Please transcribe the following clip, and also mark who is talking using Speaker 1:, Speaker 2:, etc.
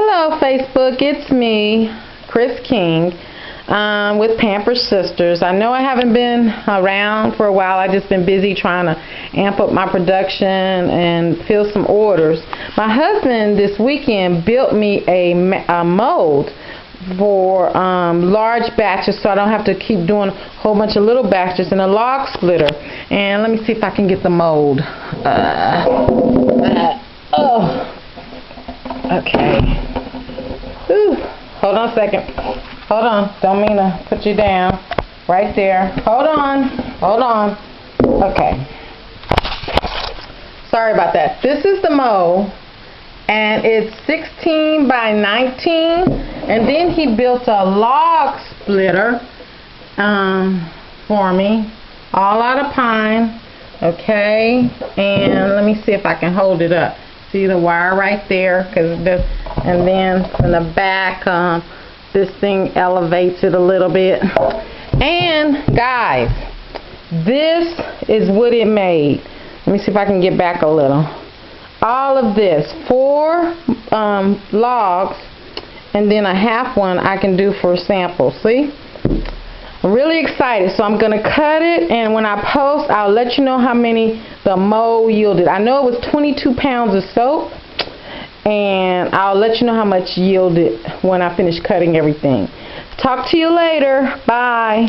Speaker 1: Hello Facebook, it's me, Chris King, with Pampered Sisters. I know I haven't been around for a while. I've just been busy trying to amp up my production and fill some orders. My husband this weekend built me a mold for large batches, so I don't have to keep doing a whole bunch of little batches, and a log splitter. And let me see if I can get the mold. Okay. Whew. Hold on a second. Hold on. Don't mean to put you down. Right there. Hold on. Hold on. Okay. Sorry about that. This is the mold, and it's 16 by 19. And then he built a log splitter for me, all out of pine. Okay. And let me see if I can hold it up. See the wire right there, and then in the back, this thing elevates it a little bit. And guys, this is what it made. Let me see if I can get back a little. All of this, 4 logs, and then a half one I can do for a sample. See? I'm really excited, so I'm going to cut it, and when I post, I'll let you know how many the mold yielded. I know it was 22 pounds of soap, and I'll let you know how much yielded when I finish cutting everything. Talk to you later. Bye.